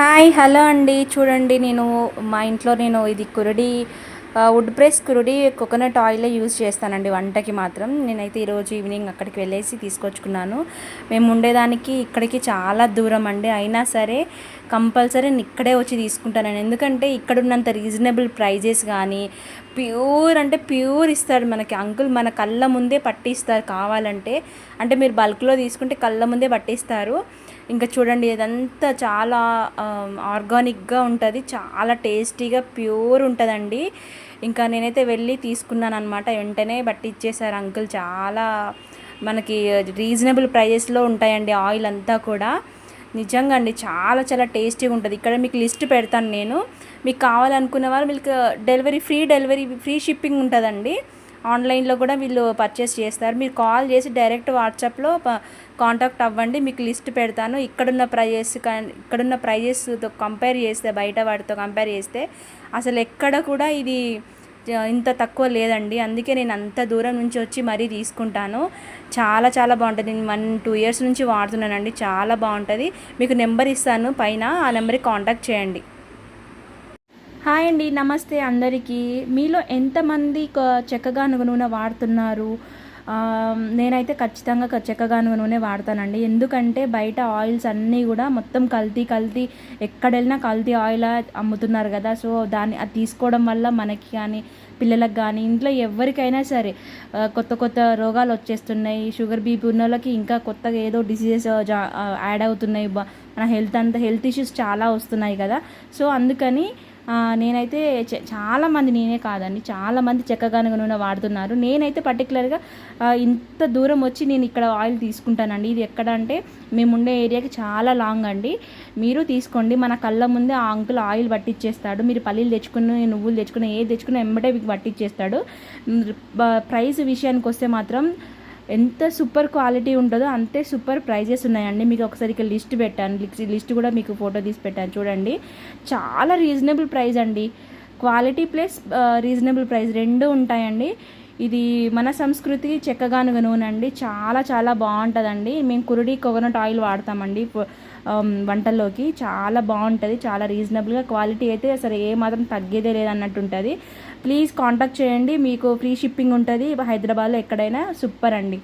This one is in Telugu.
హాయ్ హలో అండి. చూడండి, మా ఇంట్లో ఇది కురడి వుడ్ ప్రెస్ కురడి కోకోనట్ ఆయిలే యూజ్ చేస్తానండి వంటకి మాత్రం. నేనైతే ఈరోజు ఈవినింగ్ అక్కడికి వెళ్ళేసి తీసుకొచ్చుకున్నాను. మేము ఉండేదానికి ఇక్కడికి చాలా దూరం అండి. అయినా సరే కంపల్సరీ నేను ఇక్కడే వచ్చి తీసుకుంటానండి. ఎందుకంటే ఇక్కడ ఉన్నంత రీజనబుల్ ప్రైజెస్ కానీ ప్యూర్ అంటే ప్యూర్ ఇస్తాడు మనకి అంకుల్. మన కళ్ళ ముందే పట్టిస్తారు కావాలంటే. అంటే మీరు బల్క్లో తీసుకుంటే కళ్ళ ముందే పట్టిస్తారు. ఇంకా చూడండి, ఇదంతా చాలా ఆర్గానిక్గా ఉంటుంది, చాలా టేస్టీగా ప్యూర్ ఉంటుందండి. ఇంకా నేనైతే వెళ్ళి తీసుకున్నాను అనమాట. వెంటనే బట్టి ఇచ్చేసారు అంకుల్. చాలా మనకి రీజనబుల్ ప్రైజెస్లో ఉంటాయండి ఆయిల్ అంతా కూడా. నిజంగా అండి, చాలా చాలా టేస్టీగా ఉంటుంది. ఇక్కడ మీకు లిస్ట్ పెడతాను నేను. మీకు కావాలనుకున్న వాళ్ళు మీకు డెలివరీ ఫ్రీ షిప్పింగ్ ఉంటుందండి. ఆన్లైన్లో కూడా వీళ్ళు పర్చేస్ చేస్తారు. మీరు కాల్ చేసి డైరెక్ట్ వాట్సాప్లో కాంటాక్ట్ అవ్వండి. మీకు లిస్ట్ పెడతాను. ఇక్కడున్న ప్రైజెస్తో కంపేర్ చేస్తే, బయట వాటితో కంపేర్ చేస్తే అసలు ఎక్కడ కూడా ఇది ఇంత తక్కువ లేదండి. అందుకే నేను అంత దూరం నుంచి వచ్చి మరీ తీసుకుంటాను. చాలా చాలా బాగుంటుంది. నేను 1-2 ఇయర్స్ నుంచి వాడుతున్నానండి. చాలా బాగుంటుంది. మీకు నెంబర్ ఇస్తాను పైన, ఆ నెంబర్కి కాంటాక్ట్ చేయండి. హాయ్ అండి, నమస్తే అందరికీ. మీలో ఎంతమంది చెక్కగానుగ నూనె వాడుతున్నారు? నేనైతే ఖచ్చితంగా చెక్కగానుగ నూనె వాడతానండి. ఎందుకంటే బయట ఆయిల్స్ అన్నీ కూడా మొత్తం కల్తీ ఎక్కడెళ్ళినా కల్తీ ఆయిల్ అమ్ముతున్నారు కదా. సో అది తీసుకోవడం వల్ల మనకి కానీ, పిల్లలకు కానీ, ఇంట్లో ఎవరికైనా సరే కొత్త రోగాలు వచ్చేస్తున్నాయి. షుగర్ బీపీ ఉన్న వాళ్ళకి ఇంకా కొత్తగా ఏదో డిసీజెస్ యాడ్ అవుతున్నాయి. మన హెల్త్ ఇష్యూస్ చాలా వస్తున్నాయి కదా. సో అందుకని నేనైతే చాలామంది, నేనే కాదండి, చాలామంది చెక్కగానుగ నూనె వాడుతున్నారు. నేనైతే పర్టికులర్గా ఇంత దూరం వచ్చి నేను ఇక్కడ ఆయిల్ తీసుకుంటానండి. ఇది ఎక్కడ అంటే మేము ఉండే ఏరియాకి చాలా లాంగ్ అండి. మీరు తీసుకోండి. మన కళ్ళ ముందే ఆ అంకుల్ ఆయిల్ పట్టించేస్తాడు. మీరు పల్లీలు తెచ్చుకుని, నువ్వులు తెచ్చుకుని, ఏది తెచ్చుకుని ఎంబటే మీకు పట్టించేస్తాడు. ప్రైస్ విషయానికి వస్తే మాత్రం ఎంత సూపర్ క్వాలిటీ ఉంటుందో అంతే సూపర్ ప్రైజెస్ ఉన్నాయండి. మీకు ఒకసారి ఇక్కడ లిస్ట్ పెట్టాను. లిస్ట్ కూడా మీకు ఫోటో తీసి పెట్టాను చూడండి. చాలా రీజనబుల్ ప్రైస్ అండి. క్వాలిటీ ప్లస్ రీజనబుల్ ప్రైస్ రెండు ఉంటాయండి. ఇది మన సంస్కృతి చెక్కగానుగ నూనె అండి. చాలా చాలా బాగుంటుందండి. మేము కురుడి కోకోనట్ ఆయిల్ వాడతామండి వంటల్లోకి. చాలా బాగుంటుంది, చాలా రీజనబుల్గా. క్వాలిటీ అయితే అసలు ఏమాత్రం తగ్గేదే లేదన్నట్టు ఉంటుంది. ప్లీజ్ కాంటాక్ట్ చేయండి. మీకు ఫ్రీ షిప్పింగ్ ఉంటుంది హైదరాబాద్లో ఎక్కడైనా. సూపర్ అండి.